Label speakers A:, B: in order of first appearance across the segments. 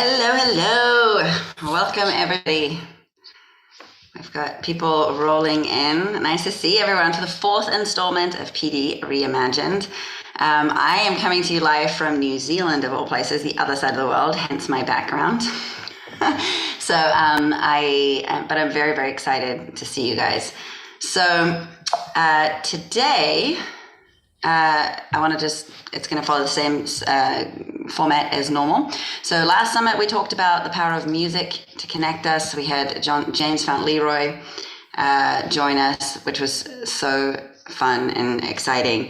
A: Hello, hello. Welcome, everybody. We've got people rolling in. Nice to see everyone for the fourth installment of PD Reimagined. I am coming to you live from New Zealand, of all places, the other side of the world, hence my background. But I'm very, very excited to see you guys. So today, it's going to follow the same format as normal. So last summit, we talked about the power of music to connect us. We had James Fount Leroy join us, which was so fun and exciting.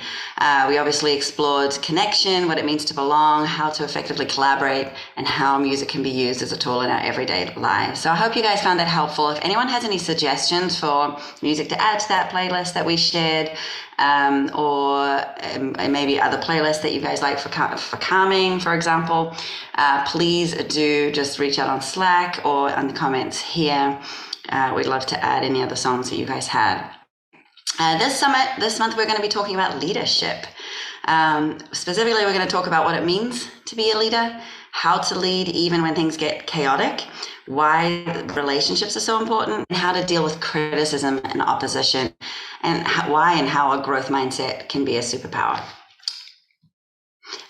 A: We obviously explored connection, what it means to belong, how to effectively collaborate, and how music can be used as a tool in our everyday lives. So I hope you guys found that helpful. If anyone has any suggestions for music to add to that playlist that we shared, or maybe other playlists that you guys like for calming, for example, please do just reach out on Slack or on the comments here. We'd love to add any other songs that you guys had. This month, we're going to be talking about leadership. Specifically, we're going to talk about what it means to be a leader, how to lead even when things get chaotic, why relationships are so important, and how to deal with criticism and opposition, and how a growth mindset can be a superpower.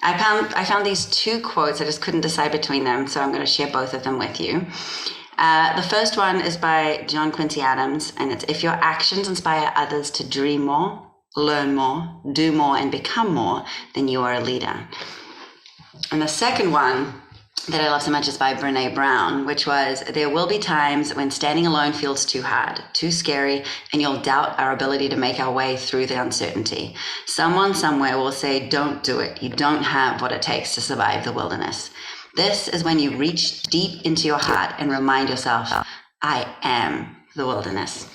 A: I found these two quotes. I just couldn't decide between them, so I'm going to share both of them with you. The first one is by John Quincy Adams, and it's, "If your actions inspire others to dream more, learn more, do more, and become more, then you are a leader." And the second one that I love so much is by Brené Brown, which was, "There will be times when standing alone feels too hard, too scary, and you'll doubt our ability to make our way through the uncertainty. Someone somewhere will say, 'Don't do it. You don't have what it takes to survive the wilderness.' This is when you reach deep into your heart and remind yourself, 'I am the wilderness.'"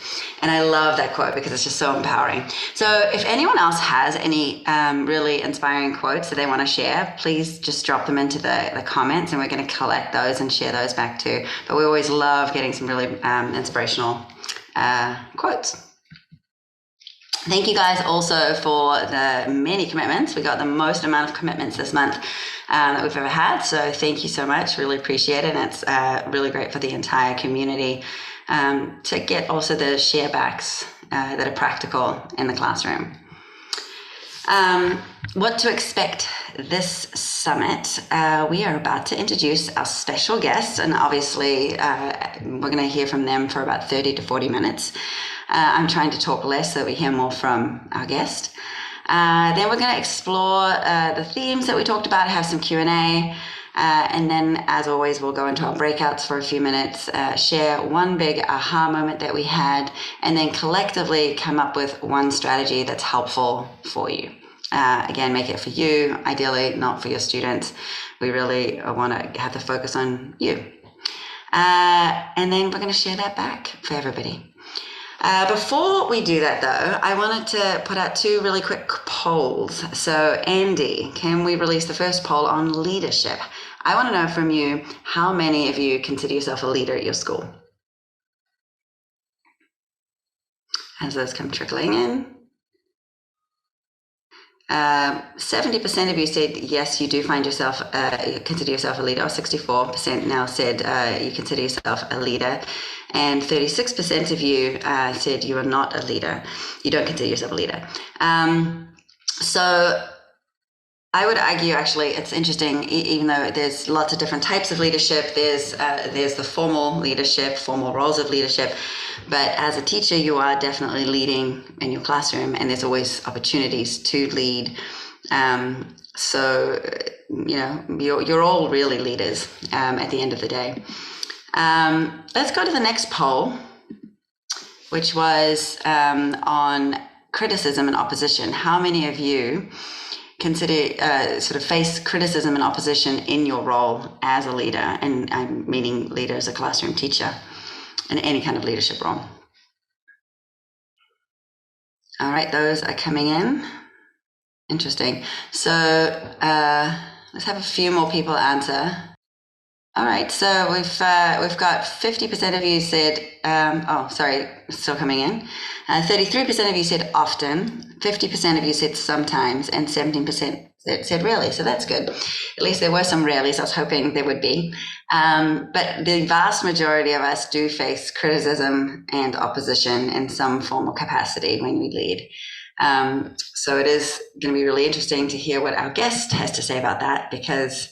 A: And I love that quote because it's just so empowering. So if anyone else has any really inspiring quotes that they want to share, please just drop them into the comments, and we're going to collect those and share those back too. But we always love getting some really inspirational quotes. Thank you guys also for the many commitments. We got the most amount of commitments this month that we've ever had. So thank you so much. Really appreciate it. And it's really great for the entire community to get also the share backs that are practical in the classroom. What to expect this summit? We are about to introduce our special guests, and obviously we're going to hear from them for about 30 to 40 minutes. I'm trying to talk less so we hear more from our guest. Then we're going to explore the themes that we talked about, have some Q&A, and then, as always, we'll go into our breakouts for a few minutes, share one big aha moment that we had, and then collectively come up with one strategy that's helpful for you. Again, make it for you, ideally not for your students. We really want to have the focus on you. And then we're going to share that back for everybody. Before we do that, though, I wanted to put out two really quick polls. So, Andy, can we release the first poll on leadership? I want to know from you, how many of you consider yourself a leader at your school? As those come trickling in. 70% of you said yes, you do find yourself, you consider yourself a leader, or 64% now said you consider yourself a leader, and 36% of you said you are not a leader, you don't consider yourself a leader. So I would argue, actually, it's interesting, even though there's lots of different types of leadership, there's the formal leadership, formal roles of leadership, but as a teacher, you are definitely leading in your classroom, and there's always opportunities to lead. So, you know, you're all really leaders at the end of the day. Let's go to the next poll, which was on criticism and opposition. How many of you consider sort of face criticism and opposition in your role as a leader? And I'm meaning leader as a classroom teacher in any kind of leadership role. All right, those are coming in. Interesting. So let's have a few more people answer. All right, so we've got 50% of you said, still coming in. 33% of you said often, 50% of you said sometimes, and 17% It said really, so that's good. At least there were some reallys. I was hoping there would be. But the vast majority of us do face criticism and opposition in some form or capacity when we lead. So it is going to be really interesting to hear what our guest has to say about that, because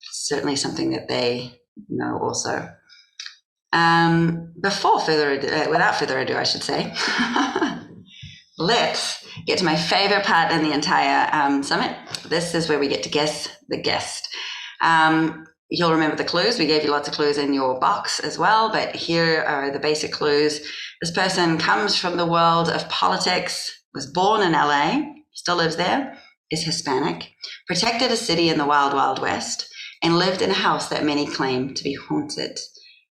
A: certainly something that they know also. Without further ado, I should say, let's get to my favorite part in the entire summit. This is where we get to guess the guest. You'll remember the clues. We gave you lots of clues in your box as well, but here are the basic clues. This person comes from the world of politics, was born in LA, still lives there, is Hispanic, protected a city in the wild, wild west, and lived in a house that many claim to be haunted.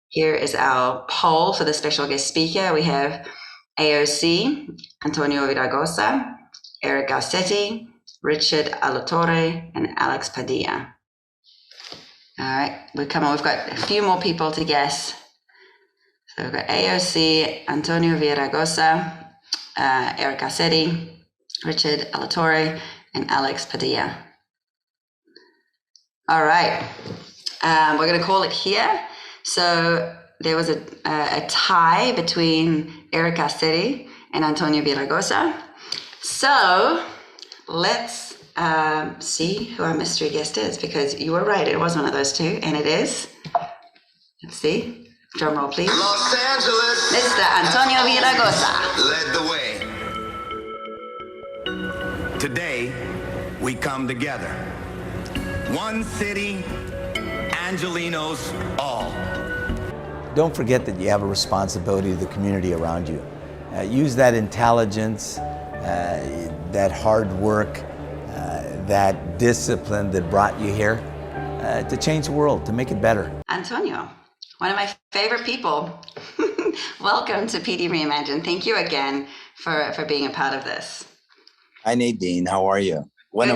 A: Here is our poll for the special guest speaker. We have AOC, Antonio Villaraigosa, Eric Garcetti, Richard Alatorre, and Alex Padilla. All right, we've got a few more people to guess. So we've got AOC, Antonio Villaraigosa, Eric Garcetti, Richard Alatorre, and Alex Padilla. All right, we're going to call it here. So there was a tie between Eric Garcetti and Antonio Villaraigosa. So let's see who our mystery guest is, because you were right, it was one of those two, and it is, let's see, drum roll please, Los Angeles, Mr. Antonio Villaraigosa.
B: Led the way. Today, we come together. One city, Angelinos all.
C: Don't forget that you have a responsibility to the community around you. Use that intelligence, that hard work, that discipline that brought you here to change the world, to make it better.
A: Antonio, one of my favorite people. Welcome to PD Reimagined. Thank you again for being a part of this.
C: Hi Nadine, how are you?
A: Good.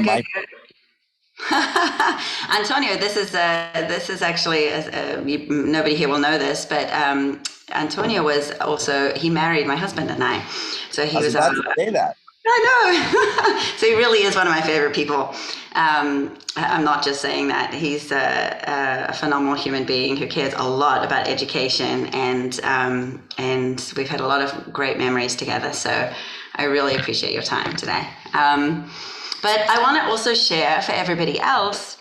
A: Antonio, this is actually nobody here will know this, but Antonio was also, he married my husband and I, so he was
C: about to say that.
A: I know. So he really is one of my favorite people. I'm not just saying that. He's a phenomenal human being who cares a lot about education, and we've had a lot of great memories together. So I really appreciate your time today. But I want to also share for everybody else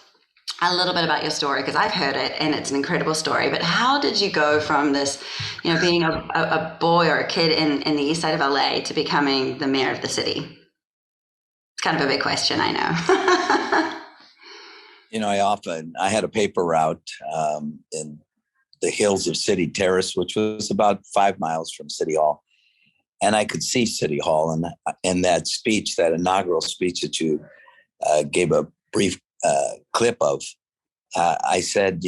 A: a little bit about your story, because I've heard it and it's an incredible story. But how did you go from this, being a boy or a kid in the east side of LA to becoming the mayor of the city? It's kind of a big question, I know.
C: I had a paper route in the hills of City Terrace, which was about 5 miles from City Hall. And I could see City Hall, and in that speech, that inaugural speech that you gave a brief clip of, I said,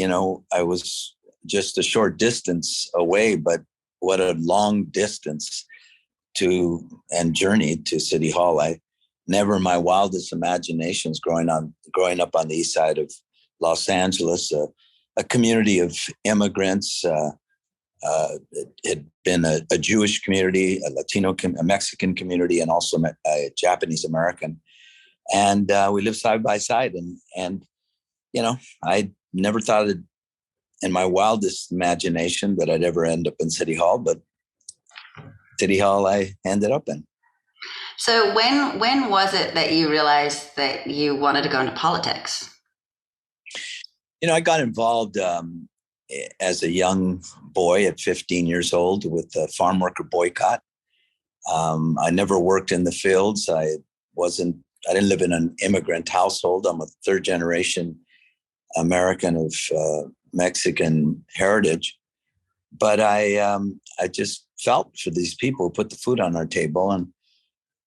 C: I was just a short distance away, but what a long distance and journey to City Hall. I never in my wildest imaginations growing up on the east side of Los Angeles, a community of immigrants. It had been a Jewish community, a Latino, a Mexican community, and also a Japanese American. And we lived side by side. And I never thought in my wildest imagination that I'd ever end up in City Hall, but City Hall I ended up in.
A: So when was it that you realized that you wanted to go into politics?
C: I got involved as a young boy at 15 years old with the farm worker boycott. I never worked in the fields. I didn't live in an immigrant household. I'm a third generation American of Mexican heritage. But I just felt for these people who put the food on our table, and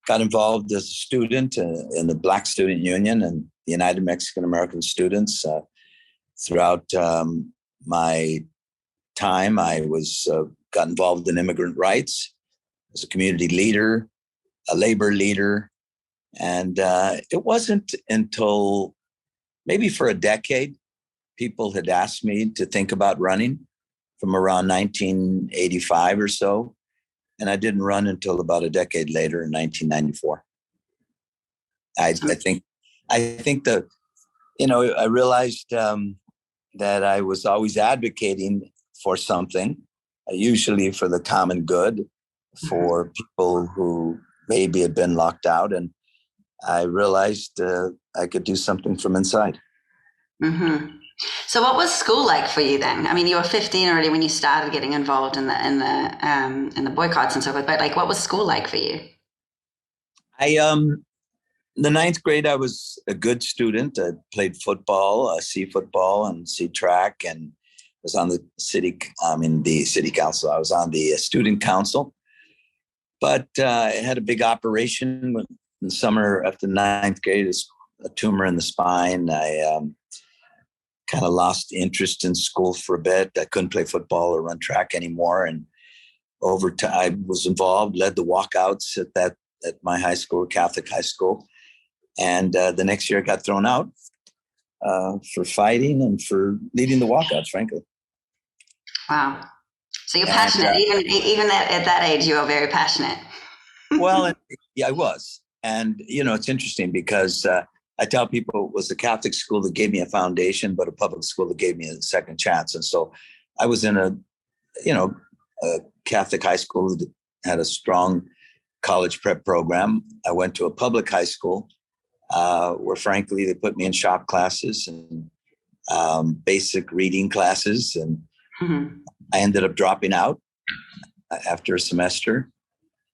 C: got involved as a student in the Black Student Union and the United Mexican American Students. Throughout my time, I got involved in immigrant rights as a community leader, a labor leader. And it wasn't until maybe for a decade, people had asked me to think about running from around 1985 or so. And I didn't run until about a decade later in 1994. I think I think I realized that I was always advocating for something, usually for the common good, for people who maybe had been locked out. And I realized I could do something from inside.
A: Mm-hmm. So what was school like for you then? I mean, you were 15 already when you started getting involved in the boycotts and so forth, but like what was school like for you?
C: I the ninth grade, I was a good student. I played football, C football and C track, and was on the city council. I was on the student council, but I had a big operation in the summer after ninth grade. A tumor in the spine. I kind of lost interest in school for a bit. I couldn't play football or run track anymore, and over time, I was involved, led the walkouts at my high school, Catholic high school. And the next year I got thrown out for fighting and for leading the walkouts, frankly.
A: Wow. So you're
C: And,
A: passionate. Even at that age, you are very passionate.
C: well, yeah, I was. And, it's interesting because I tell people it was the Catholic school that gave me a foundation, but a public school that gave me a second chance. And so I was in a Catholic high school that had a strong college prep program. I went to a public high school where, frankly, they put me in shop classes and basic reading classes. And
A: Mm-hmm.
C: I ended up dropping out after a semester.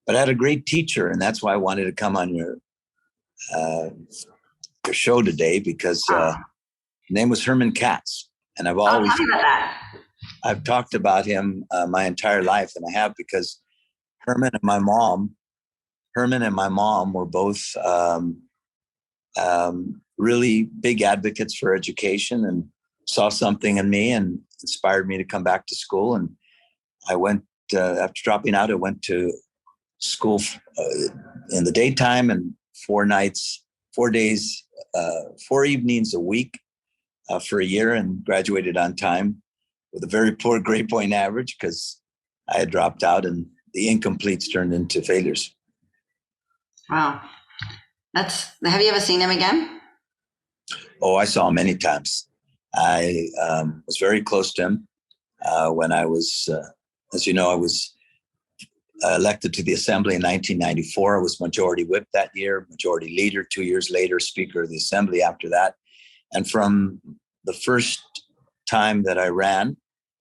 C: But I had a great teacher, and that's why I wanted to come on your show today, because his name was Herman Katz. And
A: Tell me about that.
C: I've talked about him my entire life, and I have because Herman and my mom were both really big advocates for education and saw something in me and inspired me to come back to school. And I went, after dropping out, I went to school in the daytime and 4 evenings a week for a year, and graduated on time with a very poor grade point average because I had dropped out and the incompletes turned into failures.
A: Wow. Have you ever seen him again?
C: Oh, I saw him many times. I was very close to him when I was, as you know, I was elected to the assembly in 1994. I was majority whip that year, majority leader 2 years later, speaker of the assembly after that. And from the first time that I ran,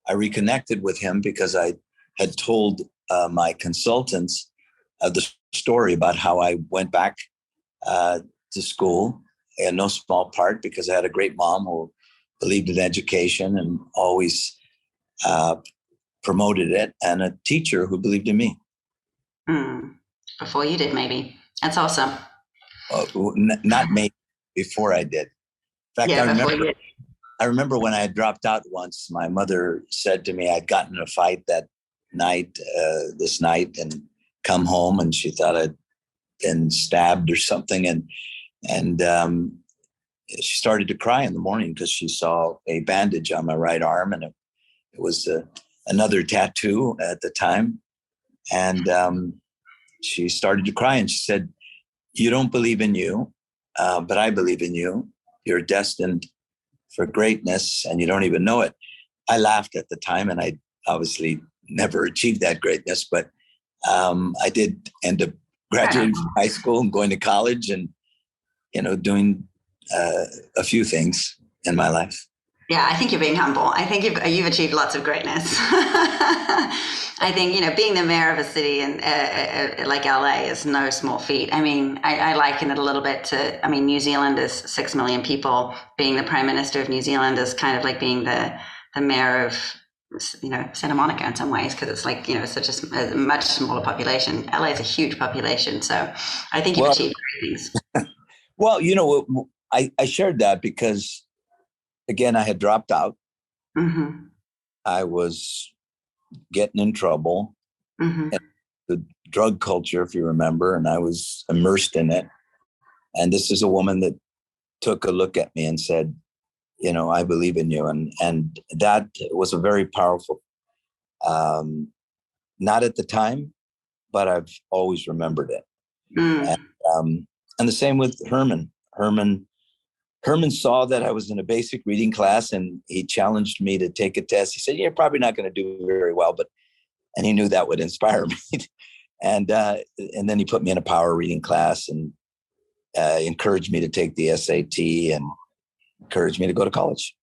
C: I reconnected with him because I had told my consultants the story about how I went back to school, in no small part because I had a great mom who believed in education and always promoted it, and a teacher who believed in me.
A: Before you did, maybe. That's awesome.
C: Not maybe, before I did. In fact,
A: Yeah,
C: I remember when I had dropped out once, my mother said to me I'd gotten in a fight that night, this night, and come home, and she thought I'd been stabbed or something. And she started to cry in the morning because she saw a bandage on my right arm, and it was another tattoo at the time. And she started to cry, and she said, "You don't believe in you, but I believe in you. You're destined for greatness, and you don't even know it." I laughed at the time, and I obviously never achieved that greatness, but I did end up graduating from high school and going to college and, doing a few things in my life.
A: Yeah, I think you're being humble. I think you've achieved lots of greatness. I think, being the mayor of a city like LA is no small feat. I mean, I liken it a little bit to, New Zealand is 6 million people. Being the prime minister of New Zealand is kind of like being the mayor of, Santa Monica in some ways, because it's like, such a much smaller population. LA is a huge population. So I think you've achieved great things.
C: Well, I shared that because, again, I had dropped out.
A: Mm-hmm.
C: I was getting in trouble.
A: Mm-hmm.
C: The drug culture, if you remember, and I was immersed in it. And this is a woman that took a look at me and said, "I believe in you." And that was a very powerful, not at the time, but I've always remembered it.
A: Mm.
C: And the same with Herman. Herman Herman saw that I was in a basic reading class and he challenged me to take a test. He said, "You're probably not going to do very well," and he knew that would inspire me. And then he put me in a power reading class and encouraged me to take the SAT and encouraged me to go to college.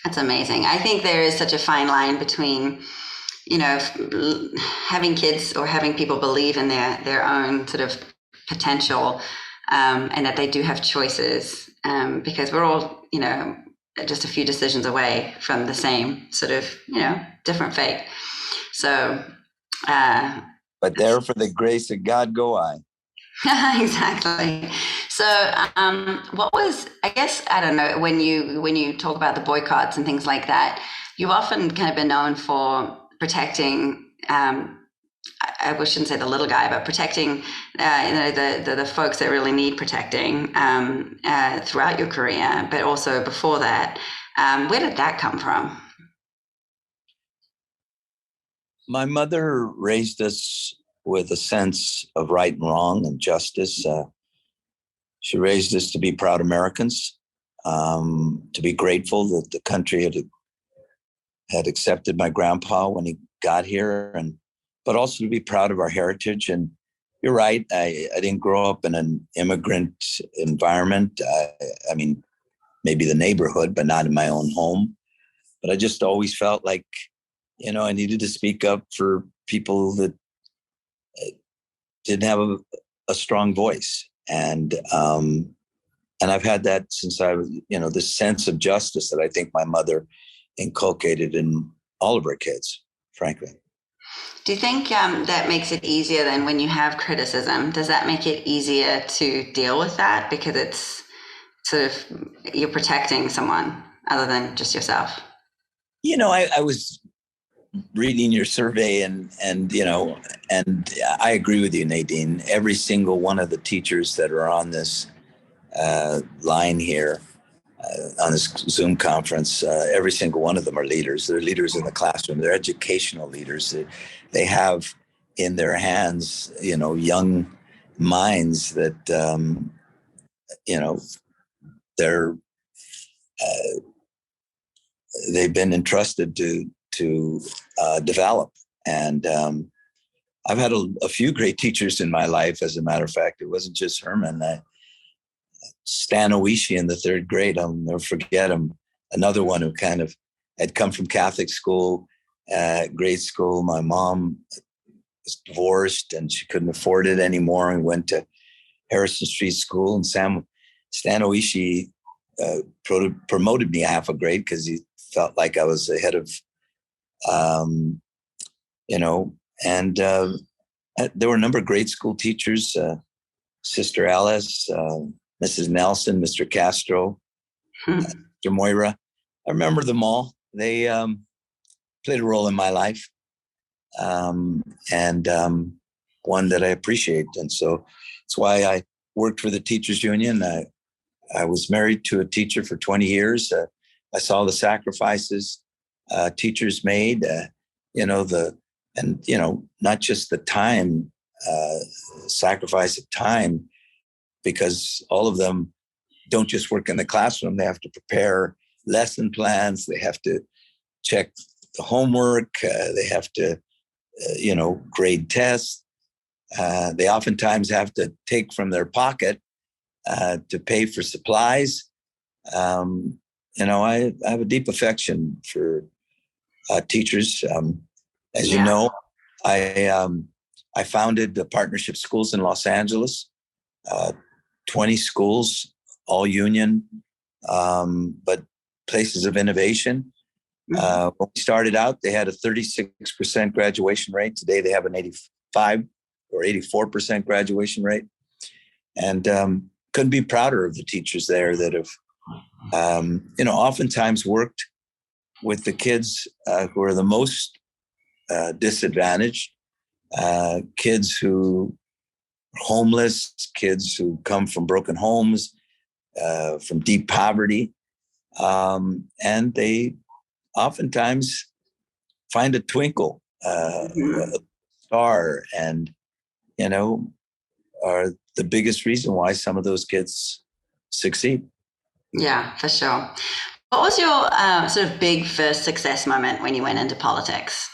A: That's amazing. I think there is such a fine line between, having kids or having people believe in their own sort of potential, and that they do have choices, because we're all, just a few decisions away from the same sort of, different fate. So,
C: but there for the grace of God go I.
A: exactly. So, what was, I guess, I don't know, when you talk about the boycotts and things like that, you've often kind of been known for protecting, I shouldn't say the little guy, but protecting, the folks that really need protecting, throughout your career, but also before that. Where did that come from?
C: My mother raised us with a sense of right and wrong and justice. She raised us to be proud Americans, to be grateful that the country had accepted my grandpa when he got here, but also to be proud of our heritage. And you're right, I didn't grow up in an immigrant environment. I mean, maybe the neighborhood, but not in my own home. But I just always felt like, I needed to speak up for people that didn't have a strong voice. And I've had that since I was, this sense of justice that I think my mother inculcated in all of her kids, frankly.
A: Do you think that makes it easier then when you have criticism? Does that make it easier to deal with that because it's sort of you're protecting someone other than just yourself?
C: I was reading your survey and I agree with you, Nadine. Every single one of the teachers that are on this line here, on this Zoom conference, every single one of them are leaders. They're leaders in the classroom. They're educational leaders. They have in their hands, young minds that, they're they've been entrusted to develop. And I've had a few great teachers in my life. As a matter of fact, it wasn't just Herman. Stan Oishi in the third grade, I'll never forget him. Another one who kind of had come from Catholic school, grade school. My mom was divorced and she couldn't afford it anymore and went to Harrison Street School. And Stan Oishi promoted me half a grade because he felt like I was ahead of, and there were a number of grade school teachers, Sister Alice, Mrs. Nelson, Mr. Castro, Mr. Moira. I remember them all. They played a role in my life, and one that I appreciate. And so that's why I worked for the Teachers Union. I was married to a teacher for 20 years. I saw the sacrifices teachers made, not just the time, sacrifice of time, because all of them don't just work in the classroom. They have to prepare lesson plans. They have to check the homework. They have to, grade tests. They oftentimes have to take from their pocket to pay for supplies. I have a deep affection for teachers. As you know, I founded the Partnership Schools in Los Angeles, 20 schools, all union, but places of innovation. When we started out, they had a 36% graduation rate. Today, they have an 85 or 84% graduation rate. And couldn't be prouder of the teachers there that have, oftentimes worked with the kids who are the most disadvantaged, kids who are homeless, kids who come from broken homes, from deep poverty. And they oftentimes find a twinkle, a star, and, are the biggest reason why some of those kids succeed.
A: Yeah, for sure. What was your sort of big first success moment when you went into politics?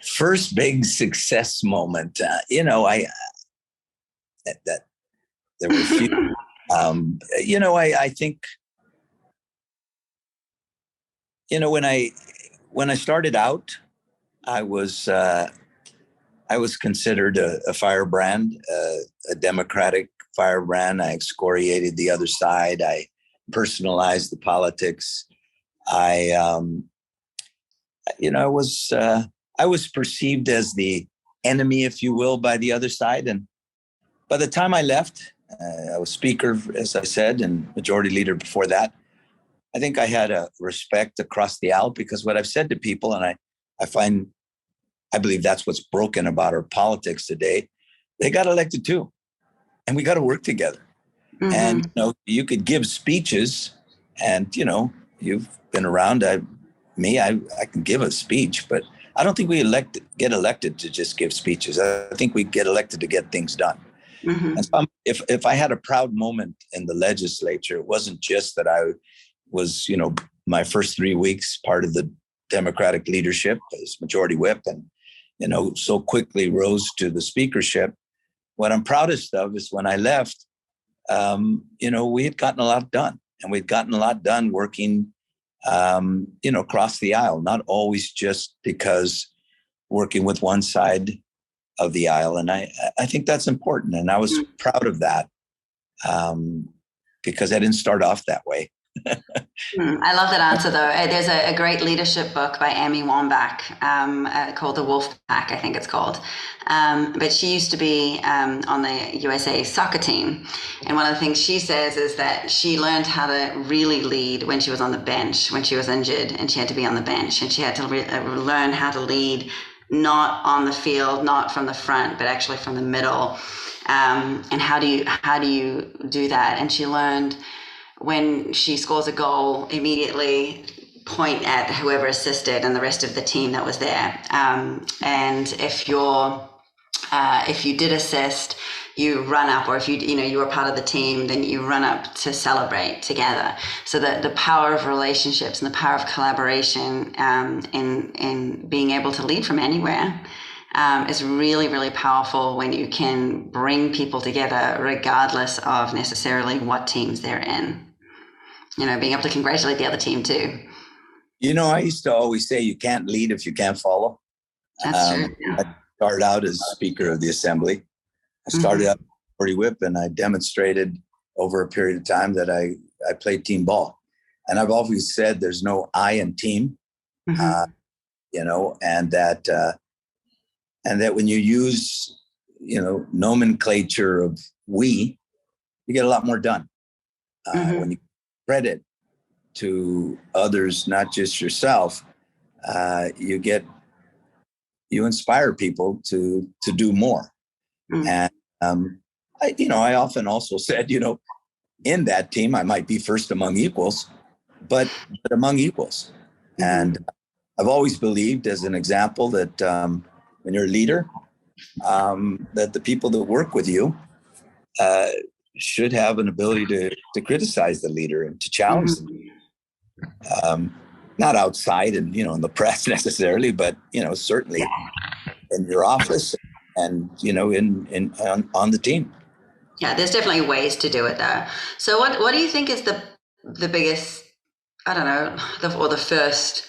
C: First big success moment, that there were a few. I think, when I started out, I was I was considered a firebrand, a Democratic firebrand. I excoriated the other side. I personalized the politics. I, I was perceived as the enemy, if you will, by the other side. And by the time I left, I was speaker, as I said, and majority leader before that. I think I had a respect across the aisle, because what I've said to people, and I believe that's what's broken about our politics today. They got elected too, and we got to work together. And
A: Mm-hmm.
C: you could give speeches, and you've been around. I can give a speech, but I don't think get elected to just give speeches. I think we get elected to get things done. And
A: Mm-hmm.
C: so if I had a proud moment in the legislature, it wasn't just that I was, my first 3 weeks part of the Democratic leadership as majority whip, and so quickly rose to the speakership. What I'm proudest of is when I left, we had gotten a lot done, and we'd gotten a lot done working, across the aisle, not always just because working with one side of the aisle. And I think that's important. And I was proud of that, because I didn't start off that way.
A: I love that answer, though. There's a great leadership book by Amy Wambach called The Wolf Pack, I think it's called. But she used to be on the USA soccer team. And one of the things she says is that she learned how to really lead when she was on the bench, when she was injured and she had to be on the bench. And she had to learn how to lead not on the field, not from the front, but actually from the middle. And how do you do that? And she learned, when she scores a goal, immediately point at whoever assisted and the rest of the team that was there. And if you did assist, you run up, or if you were part of the team, then you run up to celebrate together. So that the power of relationships and the power of collaboration in being able to lead from anywhere is really, really powerful when you can bring people together regardless of necessarily what teams they're in. Being able to congratulate the other team too.
C: I used to always say you can't lead if you can't follow.
A: That's true. Yeah.
C: I started out as Speaker of the Assembly. I started out Party Whip, and I demonstrated over a period of time that I played team ball. And I've always said there's no I in team, and that when you use, nomenclature of we, you get a lot more done. When you credit to others, not just yourself, you inspire people to do more. And I often also said, in that team, I might be first among equals, but among equals. And I've always believed, as an example, that when you're a leader, that the people that work with you should have an ability to criticize the leader and to challenge them. Not outside and, in the press necessarily, but, certainly in your office and, on the team.
A: Yeah, there's definitely ways to do it though. So what do you think is the biggest, I don't know, or the first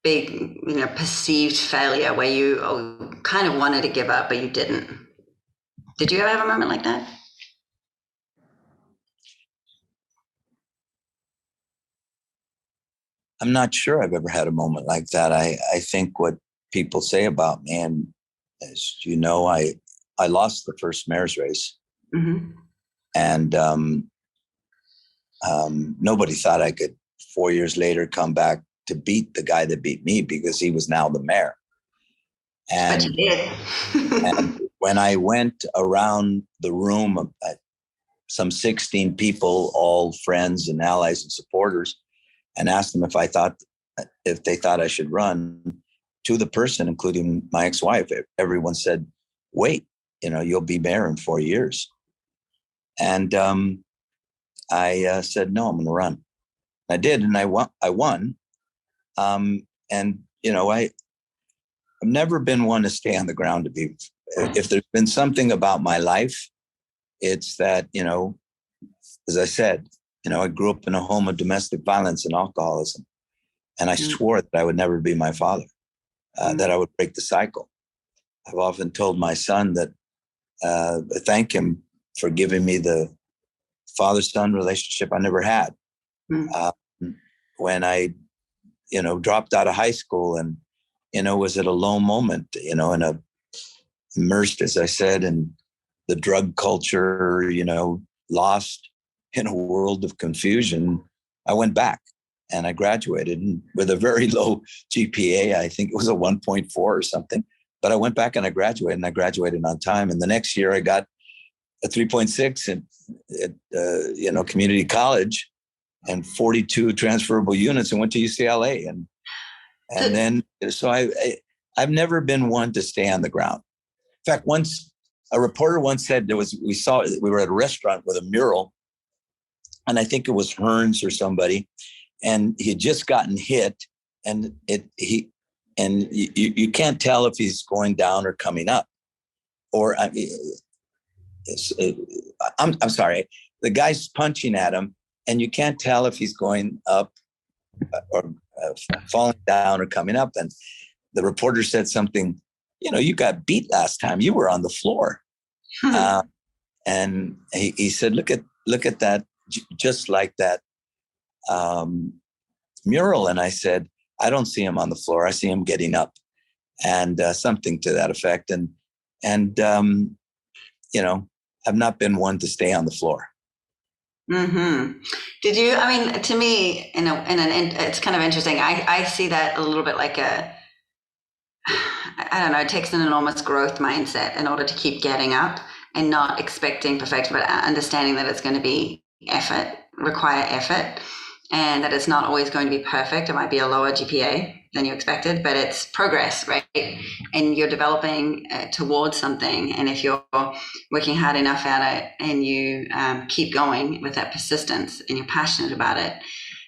A: big, perceived failure where you kind of wanted to give up, but you didn't? Did you ever have a moment like that?
C: I'm not sure I've ever had a moment like that. I think what people say about me, and as you know, I lost the first mayor's race, and nobody thought I could 4 years later come back to beat the guy that beat me, because he was now the mayor. And,
A: but you did.
C: And when I went around the room, some 16 people, all friends and allies and supporters, and asked them if they thought I should run, to the person, including my ex-wife, everyone said, wait, you'll be mayor in 4 years. And I said, no, I'm going to run. I did, and I won. And I've never been one to stay on the ground. If there's been something about my life, it's that, as I said, I grew up in a home of domestic violence and alcoholism, and I swore that I would never be my father, that I would break the cycle. I've often told my son that thank him for giving me the father-son relationship I never had. When I, dropped out of high school and, was at a low moment, and immersed, as I said, in the drug culture, lost in a world of confusion, I went back and I graduated with a very low GPA. I think it was a 1.4 or something, but I went back and I graduated on time. And the next year I got a 3.6 at community college and 42 transferable units and went to UCLA. And then, so I've never been one to stay on the ground. In fact, once a reporter once said we were at a restaurant with a mural, and I think it was Hearns or somebody, and he had just gotten hit, and you can't tell if he's going down or coming up, or I'm sorry, the guy's punching at him, and you can't tell if he's going up or falling down or coming up. And the reporter said something, you got beat last time. You were on the floor. And he said, look at that, just like that mural. And I said, I don't see him on the floor. I see him getting up, and something to that effect. And I've not been one to stay on the floor.
A: Did you, to me, it's kind of interesting. I see that a little bit like I don't know, it takes an enormous growth mindset in order to keep getting up and not expecting perfection, but understanding that it's going to be require effort, and that it's not always going to be perfect. It might be a lower GPA than you expected, but it's progress, right? And you're developing towards something. And if you're working hard enough at it and you keep going with that persistence and you're passionate about it,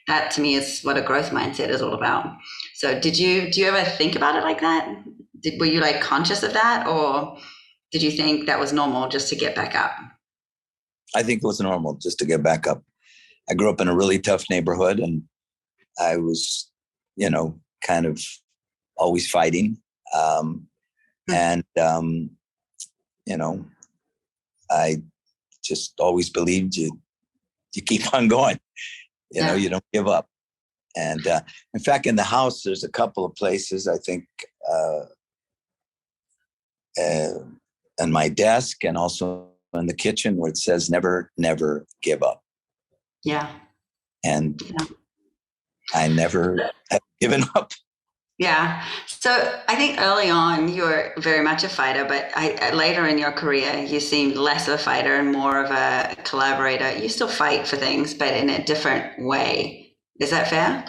A: that to me is what a growth mindset is all about. So do you ever think about it like that? Were you like conscious of that, or did you think that was normal just to get back up?
C: I think it was normal just to get back up. I grew up in a really tough neighborhood, and I was, kind of always fighting. And I just always believed you keep on going, you don't give up. And in fact, in the house, there's a couple of places, I think, on my desk and also in the kitchen, where it says never, never give up.
A: Yeah.
C: And I never have given up.
A: Yeah. So I think early on you were very much a fighter, but later in your career, you seemed less of a fighter and more of a collaborator. You still fight for things, but in a different way. Is that fair?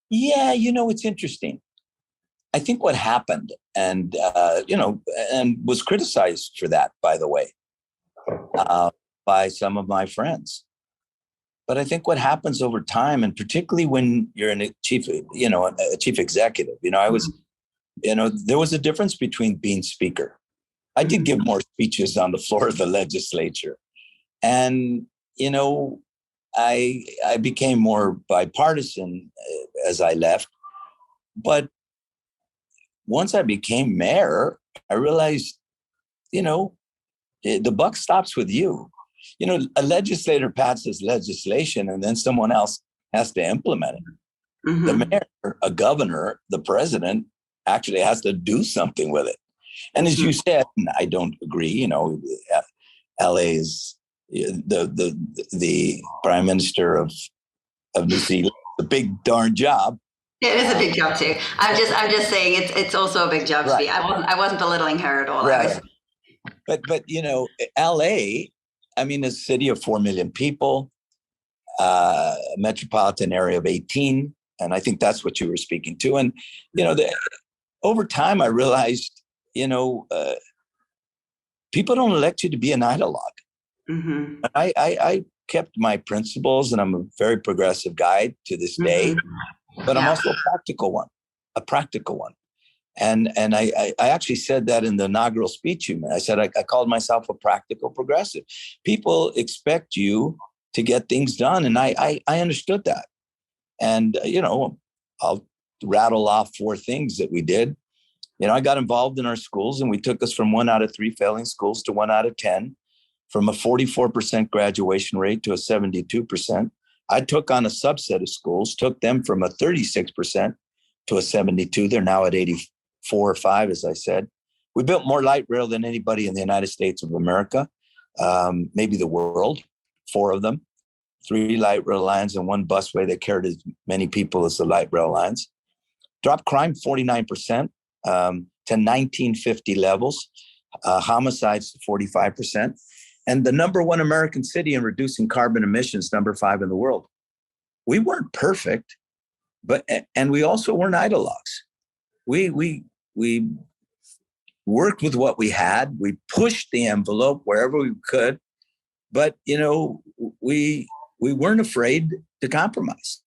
C: Yeah. It's interesting. I think what happened, and was criticized for that, by the way, by some of my friends. But I think what happens over time, and particularly when you're a chief executive, I was, there was a difference between being speaker. I did give more speeches on the floor of the legislature, and I became more bipartisan as I left. But once I became mayor, I realized, the buck stops with you. A legislator passes legislation and then someone else has to implement it. The mayor, a governor, the president actually has to do something with it. And as you said, and I don't agree, LA is the prime minister of New Zealand, a big darn job.
A: It is a big job too. I'm just saying it's also a big job to be. I wasn't belittling her at all.
C: Right. But LA, a city of 4 million people, a metropolitan area of 18, and I think that's what you were speaking to. And over time, I realized, people don't elect you to be an ideologue. I kept my principles, and I'm a very progressive guy to this day, but I'm also a practical one. And I actually said that in the inaugural speech. I said, I called myself a practical progressive. People expect you to get things done. And I understood that. And, I'll rattle off 4 things that we did. I got involved in our schools, and we took us from 1 out of 3 failing schools to 1 out of 10, from a 44% graduation rate to a 72%. I took on a subset of schools, took them from a 36% to a 72. They're now at 84 or 5, as I said. We built more light rail than anybody in the United States of America, maybe the world, 4 of them, 3 light rail lines and 1 busway that carried as many people as the light rail lines. Dropped crime 49% to 1950 levels, homicides to 45%, and the number 1 American city in reducing carbon emissions, number 5 in the world. We weren't perfect, and we also weren't ideologues. We worked with what we had. We pushed the envelope wherever we could, but we weren't afraid to compromise.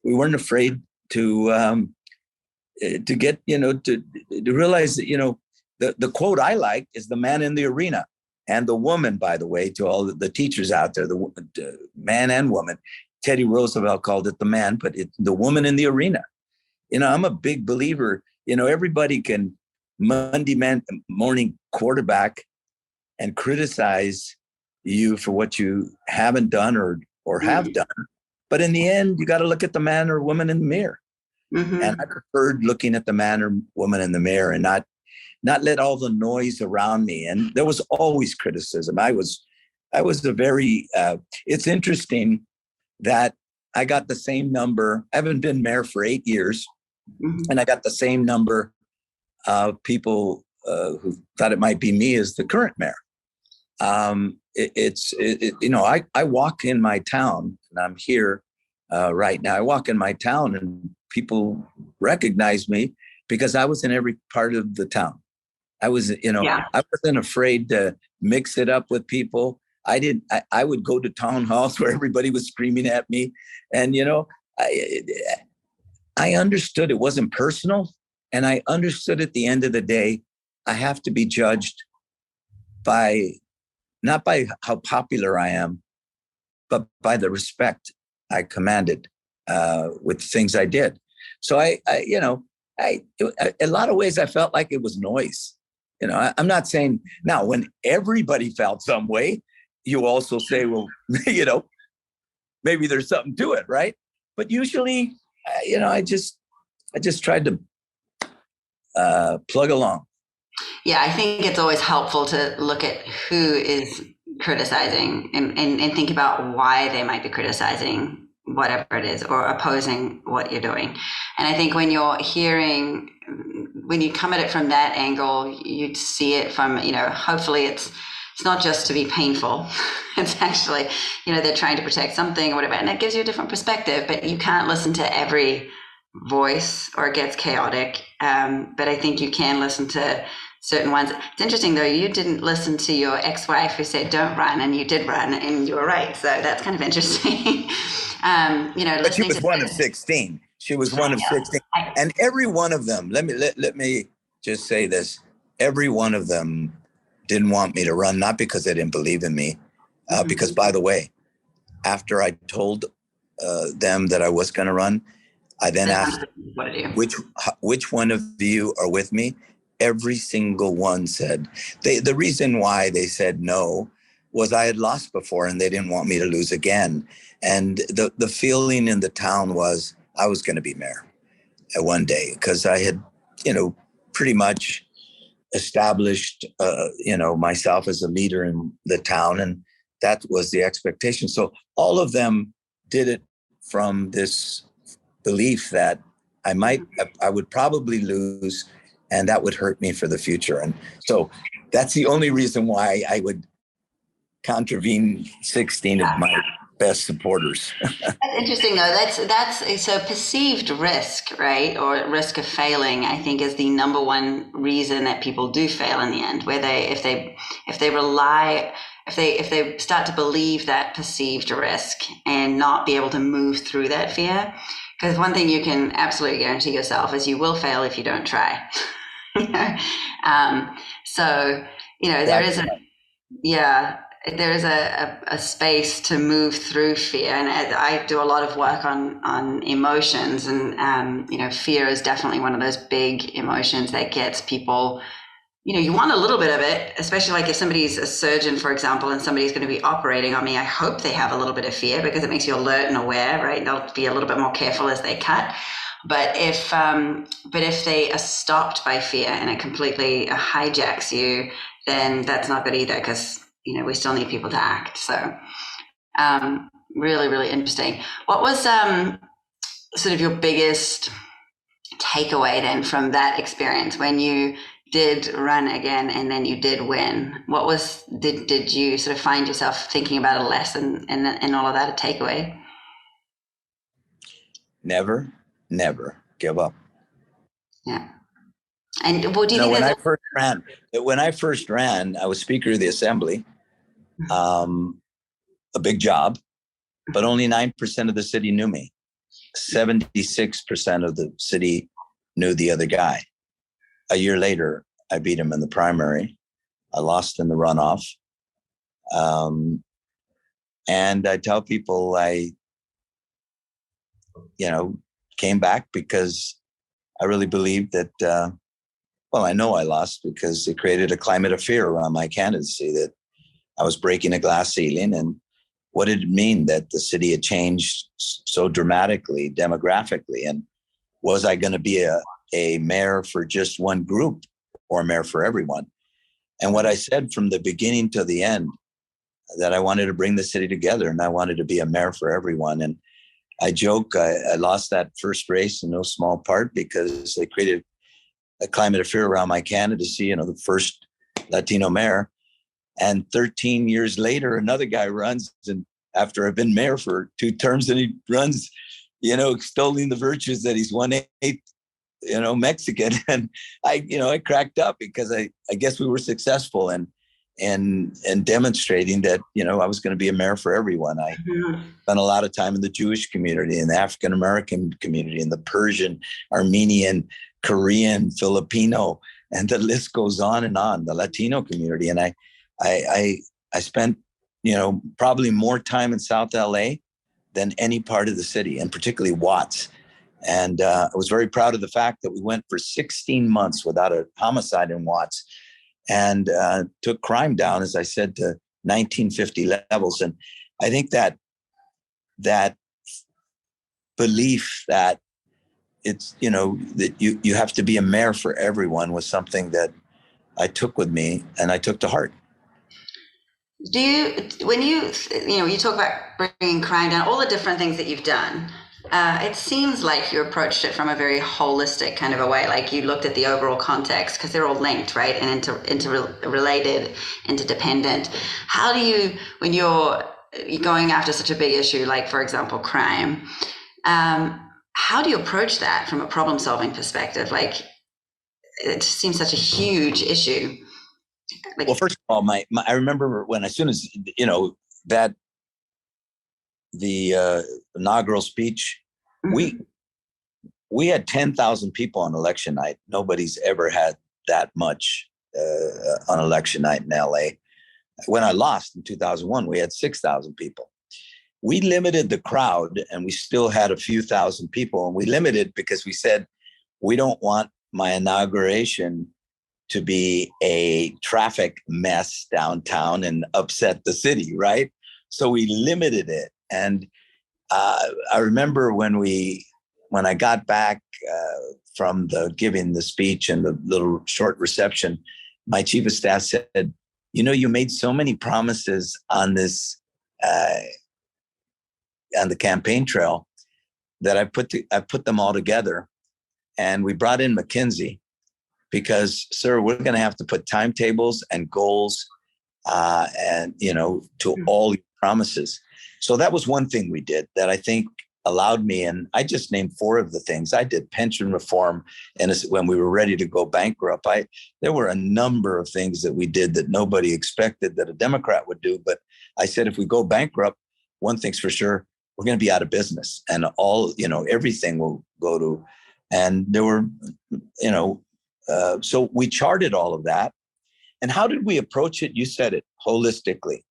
C: We weren't afraid to get to realize that the quote I like is the man in the arena and the woman. By the way, to all the teachers out there, the man and woman. Teddy Roosevelt called it the man, but it's the woman in the arena. I'm a big believer. Everybody can Monday morning quarterback and criticize you for what you haven't done or have done. But in the end, you got to look at the man or woman in the mirror. And I preferred looking at the man or woman in the mirror and not let all the noise around me. And there was always criticism. I was a very, it's interesting that I got the same number. I haven't been mayor for 8 years. And I got the same number of people who thought it might be me as the current mayor. I walk in my town, and I'm here right now. I walk in my town, and people recognize me because I was in every part of the town. I was, I wasn't afraid to mix it up with people. I would go to town halls where everybody was screaming at me, and I understood it wasn't personal, and I understood at the end of the day, I have to be judged not by how popular I am, but by the respect I commanded with things I did. So a lot of ways I felt like it was noise. I'm not saying now when everybody felt some way, you also say, well, maybe there's something to it, right? But usually, I just tried to plug along.
A: Yeah, I think it's always helpful to look at who is criticizing and think about why they might be criticizing whatever it is or opposing what you're doing. And I think when you come at it from that angle, you see it from, hopefully it's not just to be painful. It's actually, they're trying to protect something or whatever. And it gives you a different perspective, but you can't listen to every voice or it gets chaotic. But I think you can listen to certain ones. It's interesting though, you didn't listen to your ex-wife who said, don't run, and you did run and you were right. So that's kind of interesting.
C: But she was one of 16. She was one of 16. And every one of them, let me just say this. Every one of them didn't want me to run, not because they didn't believe in me. Because by the way, after I told them that I was going to run, I then asked, which one of you are with me? Every single one said, the reason why they said no was I had lost before and they didn't want me to lose again. And the feeling in the town was I was going to be mayor one day because I had, pretty much established, myself as a leader in the town. And that was the expectation. So all of them did it from this belief that I would probably lose and that would hurt me for the future. And so that's the only reason why I would contravene 16 of my best supporters.
A: That's interesting though. That's so perceived risk, right? Or risk of failing, I think, is the number one reason that people do fail in the end, where if they rely if they start to believe that perceived risk and not be able to move through that fear, because one thing you can absolutely guarantee yourself is you will fail if you don't try. You know? So there is a space to move through fear, and I do a lot of work on emotions, and fear is definitely one of those big emotions that gets people. You want a little bit of it, especially like if somebody's a surgeon, for example, and somebody's going to be operating on me. I hope they have a little bit of fear because it makes you alert and aware, right? They'll be a little bit more careful as they cut. But if they are stopped by fear and it completely hijacks you, then that's not good either, because we still need people to act. So really, really interesting. What was sort of your biggest takeaway then from that experience when you did run again and then you did win? What was did you sort of find yourself thinking about a lesson and all of that, a takeaway?
C: Never give up.
A: Yeah. And what do you think?
C: When I first ran, I was Speaker of the Assembly, a big job, but only 9% of the city knew me. 76% of the city knew the other guy. A year later, I beat him in the primary. I lost in the runoff. And I tell people I came back because I really believed that, I know I lost because it created a climate of fear around my candidacy, that I was breaking a glass ceiling. And what did it mean that the city had changed so dramatically, demographically? And was I going to be a mayor for just one group or a mayor for everyone? And what I said from the beginning to the end, that I wanted to bring the city together and I wanted to be a mayor for everyone. And I joke, I lost that first race in no small part because they created a climate of fear around my candidacy, the first Latino mayor. And 13 years later, another guy runs, and after I've been mayor for 2 terms, and he runs, extolling the virtues that he's 1/8, Mexican. And I cracked up because I guess we were successful and demonstrating that, I was going to be a mayor for everyone. I spent a lot of time in the Jewish community, in the African-American community, in the Persian, Armenian, Korean, Filipino, and the list goes on and on, the Latino community. And I spent, probably more time in South LA than any part of the city, and particularly Watts. And I was very proud of the fact that we went for 16 months without a homicide in Watts, and took crime down, as I said, to 1950 levels. And I think that belief that it's, that you have to be a mayor for everyone was something that I took with me and I took to heart.
A: Do you, when you talk about bringing crime down, all the different things that you've done, it seems like you approached it from a very holistic kind of a way. Like you looked at the overall context, because they're all linked, right? And interrelated, interdependent. How do you, when you're going after such a big issue, like for example, crime, how do you approach that from a problem solving perspective? Like it just seems such a huge issue.
C: Well, first of all, I remember when, as soon as, that the inaugural speech, we had 10,000 people on election night. Nobody's ever had that much on election night in LA. When I lost in 2001, we had 6,000 people. We limited the crowd, and we still had a few thousand people. And we limited because we said, we don't want my inauguration to be a traffic mess downtown and upset the city, right? So we limited it. And I remember when I got back from giving the speech and the little short reception, my chief of staff said, you made so many promises on this, on the campaign trail, that I put them all together. And we brought in McKinsey because, sir, we're going to have to put timetables and goals and, to all your promises. So that was one thing we did that I think allowed me, and I just named 4 of the things. I did pension reform, and when we were ready to go bankrupt, there were a number of things that we did that nobody expected that a Democrat would do. But I said, if we go bankrupt, one thing's for sure, we're going to be out of business, and everything will go to. And there were, so we charted all of that. And how did we approach it? You said it, holistically.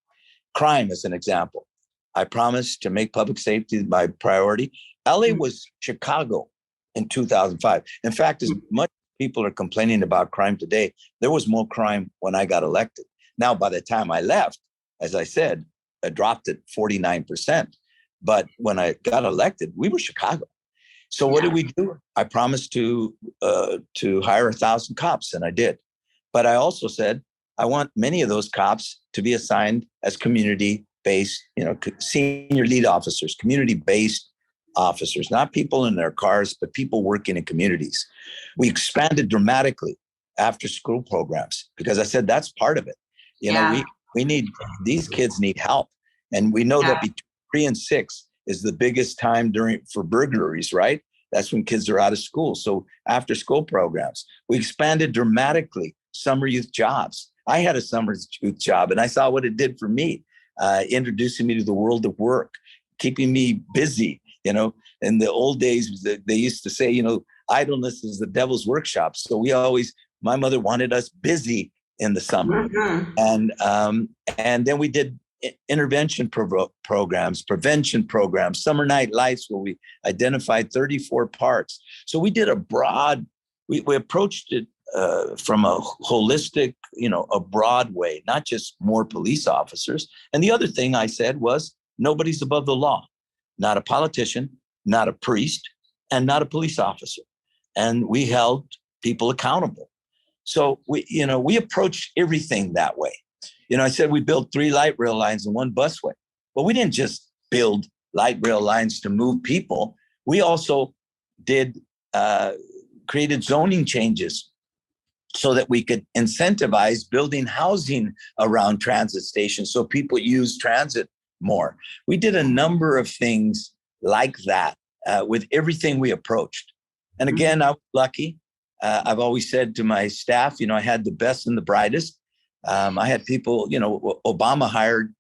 C: Crime is an example. I promised to make public safety my priority. LA was Chicago in 2005. In fact, as much as people are complaining about crime today, there was more crime when I got elected. Now, by the time I left, as I said, I dropped at 49%. But when I got elected, we were Chicago. So what did we do? I promised to hire 1,000 cops, and I did. But I also said, I want many of those cops to be assigned as community-based, senior lead officers, community-based officers, not people in their cars, but people working in communities. We expanded dramatically after school programs because I said that's part of it. We need, these kids need help. And we know that between 3 and 6 is the biggest time for burglaries, right? That's when kids are out of school. So after school programs, we expanded dramatically summer youth jobs. I had a summer youth job and I saw what it did for me, introducing me to the world of work, keeping me busy. In the old days, they used to say, idleness is the devil's workshop. So my mother wanted us busy in the summer. And then we did intervention programs, prevention programs, summer night lights, where we identified 34 parks. So we did we approached it from a holistic, a broad way, not just more police officers. And the other thing I said was, nobody's above the law, not a politician, not a priest, and not a police officer. And we held people accountable. So we approached everything that way. I said we built 3 light rail lines and 1 busway. Well, we didn't just build light rail lines to move people. We also created zoning changes so that we could incentivize building housing around transit stations so people use transit more. We did a number of things like that with everything we approached. And again, I was lucky. I've always said to my staff, I had the best and the brightest. I had people, Obama hired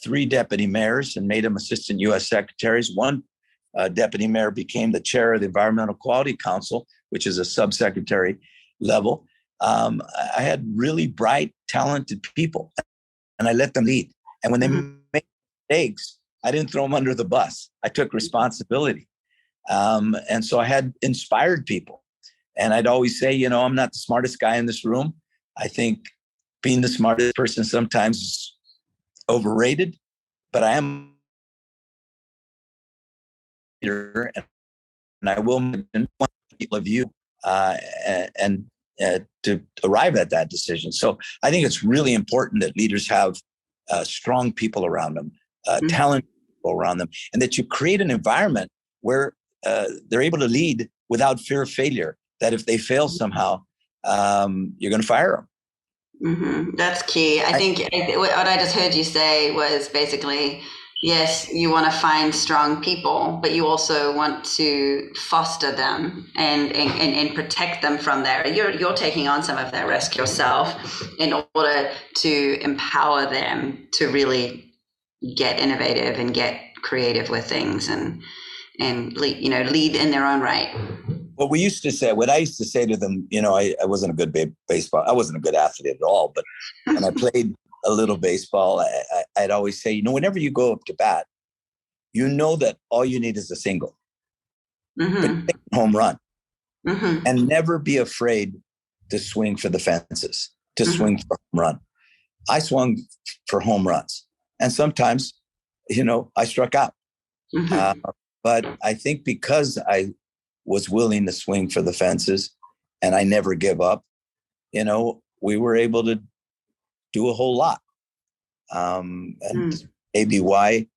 C: 3 deputy mayors and made them assistant U.S. secretaries. 1 deputy mayor became the chair of the Environmental Quality Council, which is a subsecretary level. I had really bright, talented people, and I let them lead. And when they made mistakes, I didn't throw them under the bus. I took responsibility. And so I had inspired people. And I'd always say, I'm not the smartest guy in this room. I think being the smartest person sometimes is overrated, but I am here, and I will mention one of you and to arrive at that decision. So I think it's really important that leaders have strong people around them, talented people around them, and that you create an environment where they're able to lead without fear of failure, that if they fail somehow, you're going to fire them.
A: That's key. I think what I just heard you say was basically, yes, you want to find strong people, but you also want to foster them and protect them from there. You're taking on some of that risk yourself in order to empower them to really get innovative and get creative with things and lead in their own right.
C: What I used to say to them, I wasn't a good baseball. I wasn't a good athlete at all, but when I played a little baseball, I'd always say, whenever you go up to bat, that all you need is a single, home run, and never be afraid to swing for the fences, to swing for home run. I swung for home runs, and sometimes, I struck out. But I think because I was willing to swing for the fences and I never give up, we were able to do a whole lot. And maybe why,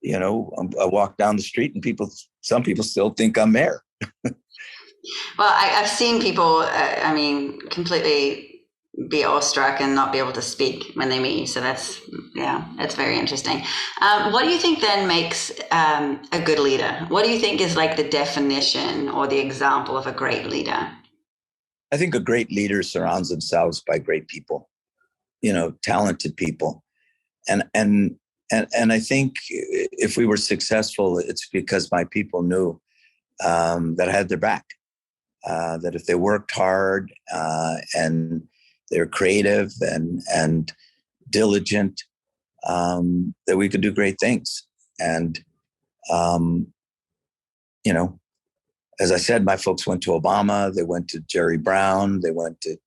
C: I walk down the street and some people still think I'm mayor.
A: Well, I've seen people, completely be awestruck and not be able to speak when they meet you. So that's very interesting. What do you think then makes a good leader? What do you think is like the definition or the example of a great leader?
C: I think a great leader surrounds themselves by great people, talented people. And I think if we were successful, it's because my people knew that I had their back, that if they worked hard and they're creative and diligent, that we could do great things. And, as I said, my folks went to Obama, they went to Jerry Brown, they went to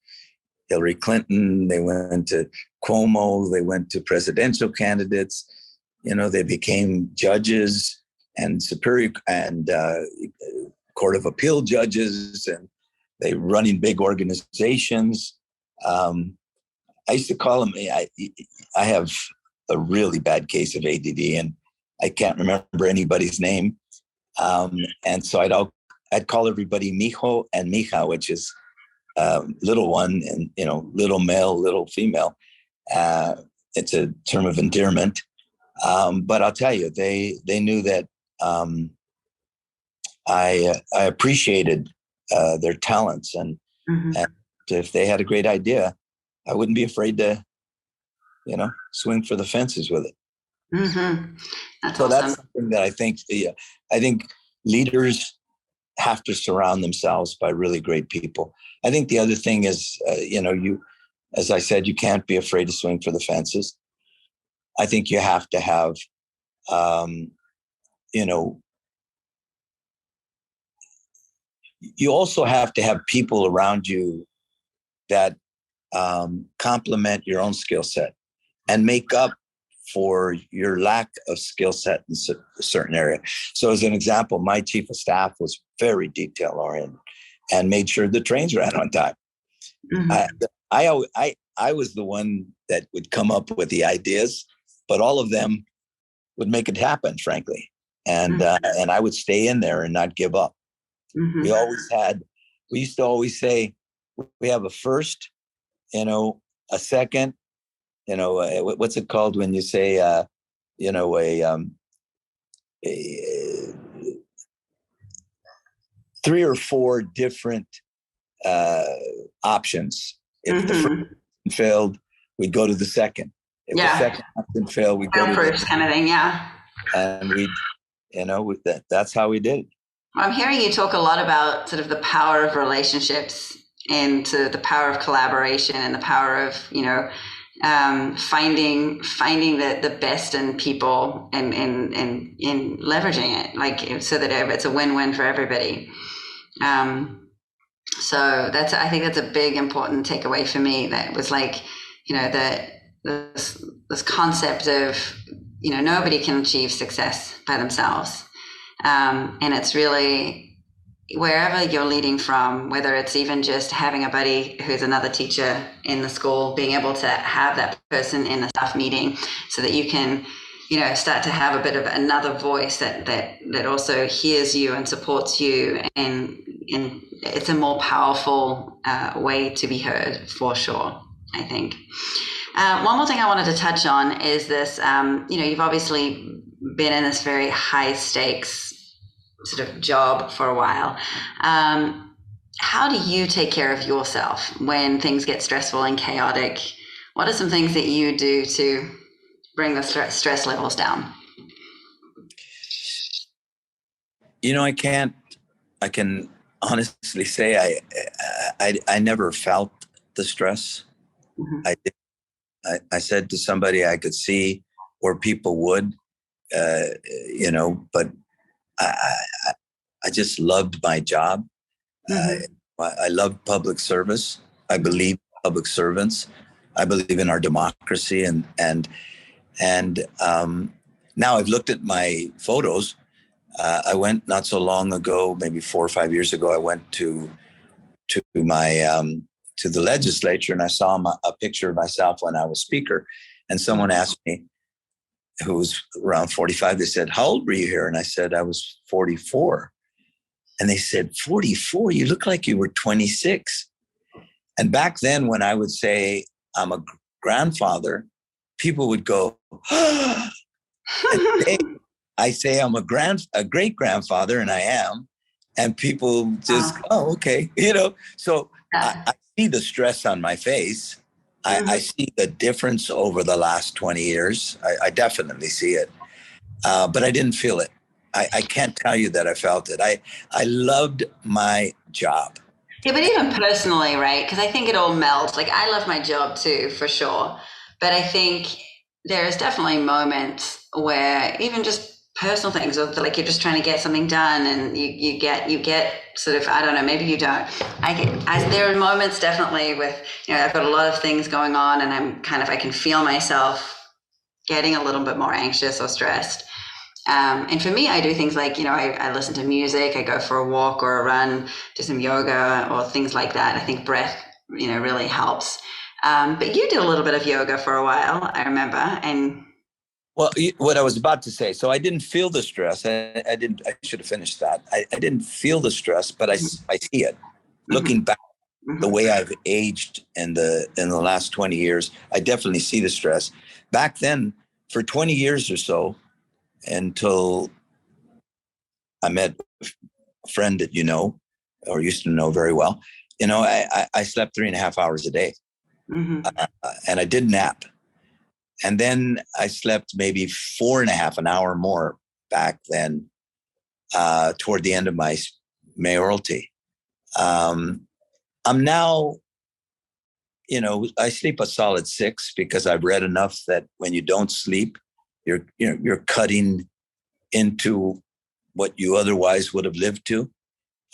C: Hillary Clinton, they went to Cuomo, they went to presidential candidates. They became judges and superior and Court of Appeal judges, and they running big organizations. I used to call them, I have a really bad case of ADD and I can't remember anybody's name. And so I'd call everybody mijo and mija, which is little one and, little male, little female. It's a term of endearment. But I'll tell you, they knew that I appreciated their talents and if they had a great idea, I wouldn't be afraid to, swing for the fences with it.
A: Mm-hmm. That's
C: so
A: awesome.
C: That's something that I think leaders have to surround themselves by really great people. I think the other thing is, as I said, you can't be afraid to swing for the fences. I think you have to have, you also have to have people around you that complement your own skill set and make up for your lack of skill set in a certain area. So as an example, my chief of staff was very detail oriented and made sure the trains ran on time. Mm-hmm. I was the one that would come up with the ideas, but all of them would make it happen, frankly. And and I would stay in there and not give up. Mm-hmm. We used to always say, we have a first, a second, what's it called when you say, three or four different options. If the first failed, we'd go to the second. If the second option failed, we'd go to the
A: first kind of thing, yeah.
C: And that's how we did it.
A: I'm hearing you talk a lot about sort of the power of relationships and the power of collaboration and the power of, finding the best in people and leveraging it, like so that it's a win-win for everybody. So I think that's a big important takeaway for me. That was like, this concept of, nobody can achieve success by themselves. And it's really wherever you're leading from, whether it's even just having a buddy who's another teacher in the school, being able to have that person in a staff meeting so that you can, start to have a bit of another voice that also hears you and supports you. And it's a more powerful way to be heard, for sure, I think. One more thing I wanted to touch on is this, you've obviously been in this very high stakes sort of job for a while. How do you take care of yourself when things get stressful and chaotic? What are some things that you do to bring the stress levels down?
C: I can honestly say I never felt the stress. Mm-hmm. I said to somebody I could see where people would, but I just loved my job. Mm-hmm. I loved public service. I believe in public servants. I believe in our democracy. And now I've looked at my photos. I went not so long ago, maybe 4 or 5 years ago, I went to my to the legislature and I saw a picture of myself when I was speaker. And someone asked me, who was around 45, they said, "How old were you here?" And I said, "I was 44. And they said, 44? You look like you were 26. And back then, when I would say I'm a grandfather, people would go, and today I say I'm a great grandfather, and I am. And people just, oh, okay. So I see the stress on my face. I see the difference over the last 20 years. I definitely see it. But I didn't feel it. I can't tell you that I felt it. I loved my job.
A: Yeah, but even personally, right? Because I think it all melds. Like, I love my job too, for sure. But I think there's definitely moments where even just personal things, or like you're just trying to get something done, and you get sort of, I don't know, maybe you don't. There are moments definitely with, I've got a lot of things going on, and I can feel myself getting a little bit more anxious or stressed. And for me, I do things like, I listen to music, I go for a walk or a run, do some yoga or things like that. I think breath, really helps. But you did a little bit of yoga for a while, I remember. And
C: well, what I was about to say, so I didn't feel the stress. I should have finished that. I didn't feel the stress, but I see it. Looking back, the way I've aged in the last 20 years, I definitely see the stress. Back then, for 20 years or so, until I met a friend that or used to know very well, I slept 3.5 hours a day, and I did nap. And then I slept maybe 4.5 an hour more back then, toward the end of my mayoralty. I'm now, I sleep a solid 6 because I've read enough that when you don't sleep, you're cutting into what you otherwise would have lived to.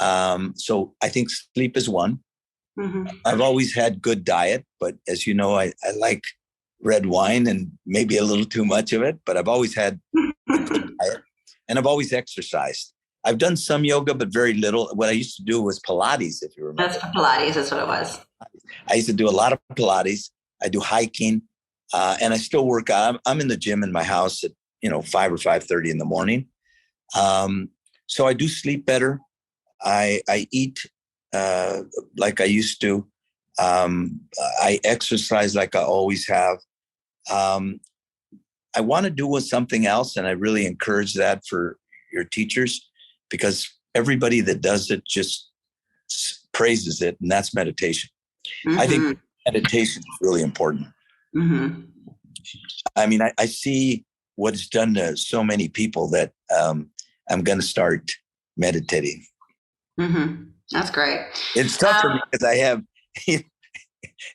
C: So I think sleep is one. I've always had good diet, but as you know, I like red wine and maybe a little too much of it, but I've always had a good diet, and I've always exercised. I've done some yoga, but very little. What I used to do was Pilates, if you remember.
A: That's Pilates, that's what it was.
C: I used to do a lot of Pilates. I do hiking, and I still work out. I'm in the gym in my house at 5 or 5:30 in the morning. So I do sleep better. I eat like I used to. I exercise like I always have. I want to do something else, and I really encourage that for your teachers, because everybody that does it just praises it, and that's meditation. I think meditation is really important. I mean, I see what it's done to so many people that I'm going to start meditating.
A: That's great.
C: It's tough for me because I have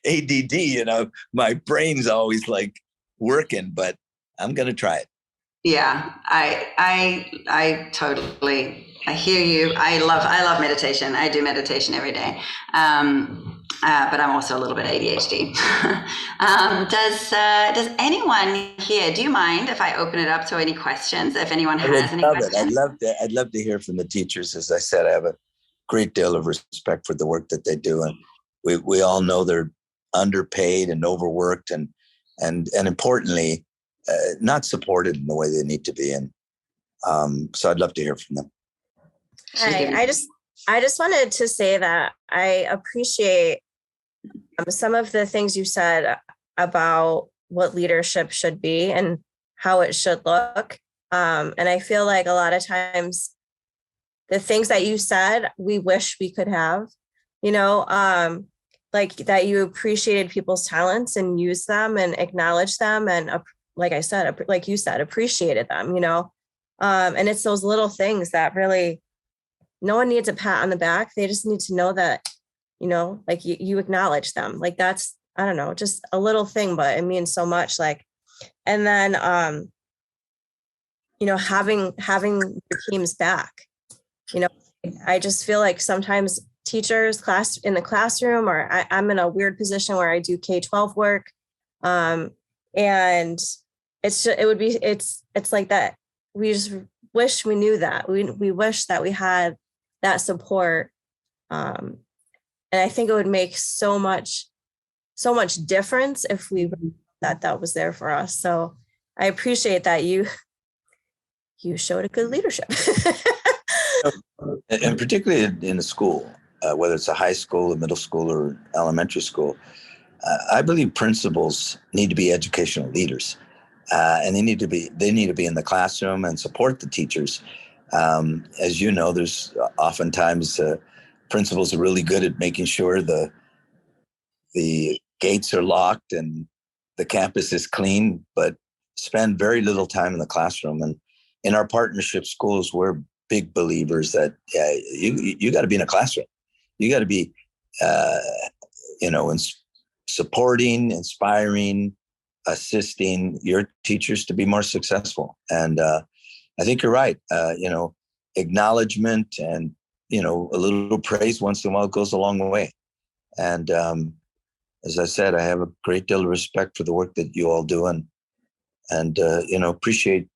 C: ADD, my brain's always like working, but I'm going to try it.
A: Yeah, I totally, I hear you. I love meditation. I do meditation every day. But I'm also a little bit ADHD. Does anyone here, do you mind if I open it up to any questions? If anyone has any questions?
C: I'd love to hear from the teachers. As I said, I have a great deal of respect for the work that they do. And we all know they're underpaid and overworked and importantly, not supported in the way they need to be. And so I'd love to hear from them.
D: Hi, I just wanted to say that I appreciate some of the things you said about what leadership should be and how it should look. And I feel like a lot of times the things that you said, we wish we could have, like that you appreciated people's talents and used them and acknowledged them. And like I said, like you said, appreciated them, and it's those little things that really, no one needs a pat on the back. They just need to know that, like you acknowledge them. Like that's, I don't know, just a little thing, but it means so much. Like, and then, having your teams back, I just feel like sometimes teachers in the classroom, or I'm in a weird position where I do K-12 work. And it's like that. We just wish we knew that. We wish that we had that support. And I think it would make so much difference if we that was there for us. So I appreciate that you showed a good leadership.
C: And particularly in the school, whether it's a high school, a middle school, or elementary school, I believe principals need to be educational leaders, and they need to be in the classroom and support the teachers. As you know, there's oftentimes principals are really good at making sure the gates are locked and the campus is clean, but spend very little time in the classroom. And in our partnership schools, we're big believers that you got to be in a classroom. You got to be, supporting, inspiring, assisting your teachers to be more successful. And I think you're right. Acknowledgement and a little praise once in a while goes a long way. And as I said, I have a great deal of respect for the work that you all do, and appreciate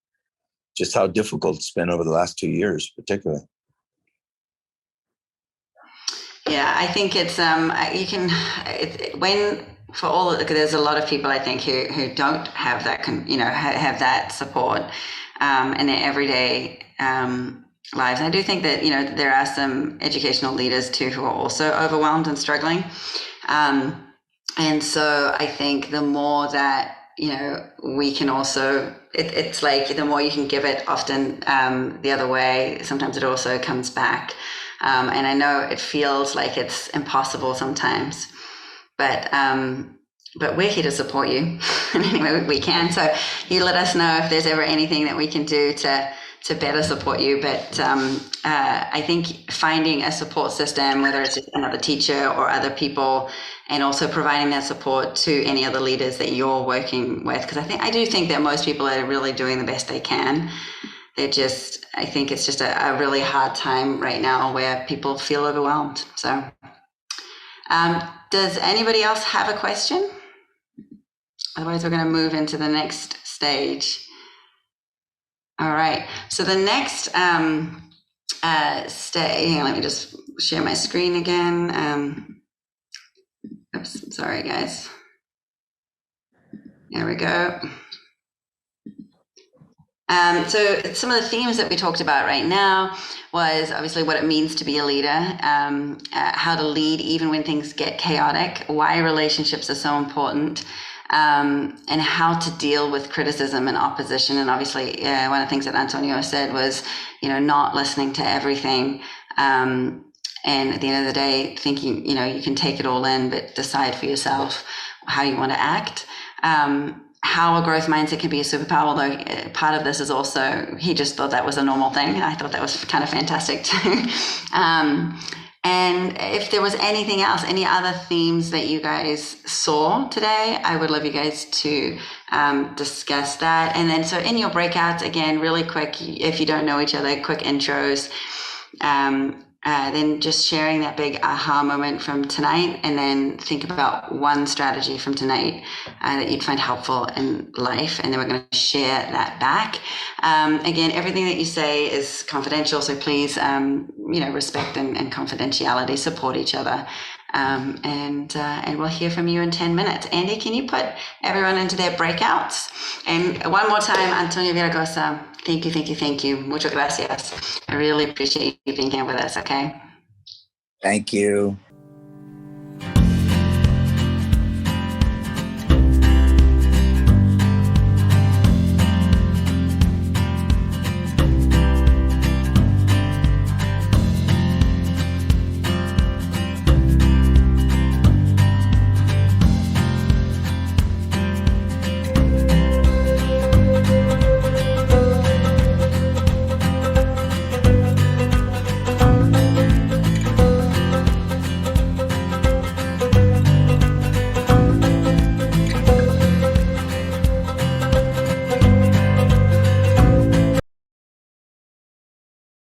C: just how difficult it's been over the last 2 years, particularly.
A: Yeah, I think it's there's a lot of people I think who don't have that have that support in their everyday lives. And I do think that there are some educational leaders too who are also overwhelmed and struggling, and so I think the more that we can also, it's like the more you can give it, often the other way, sometimes it also comes back. And I know it feels like it's impossible sometimes, but we're here to support you in any way we can. So you let us know if there's ever anything that we can do to better support you. But I think finding a support system, whether it's another teacher or other people, and also providing that support to any other leaders that you're working with, because I do think that most people are really doing the best they can. I think it's just a really hard time right now where people feel overwhelmed. So does anybody else have a question? Otherwise, we're going to move into the next stage. All right. So the next let me just share my screen again. Oops, sorry, guys. There we go. So some of the themes that we talked about right now was obviously what it means to be a leader, how to lead even when things get chaotic, why relationships are so important, and how to deal with criticism and opposition. And obviously, one of the things that Antonio said was, not listening to everything. And at the end of the day, thinking, you can take it all in, but decide for yourself how you want to act. How a growth mindset can be a superpower, although part of this is also, he just thought that was a normal thing. I thought that was kind of fantastic too. And if there was anything else, any other themes that you guys saw today, I would love you guys to discuss that. And then, so in your breakouts, again, really quick, if you don't know each other, quick intros. Then just sharing that big aha moment from tonight, and then think about one strategy from tonight that you'd find helpful in life, and then we're going to share that back. Again, everything that you say is confidential, so please, respect and confidentiality, support each other, and we'll hear from you in 10 minutes. Andy, can you put everyone into their breakouts? And one more time, Antonio Villaraigosa, thank you. Muchas gracias. I really appreciate you being here with us, okay?
C: Thank you.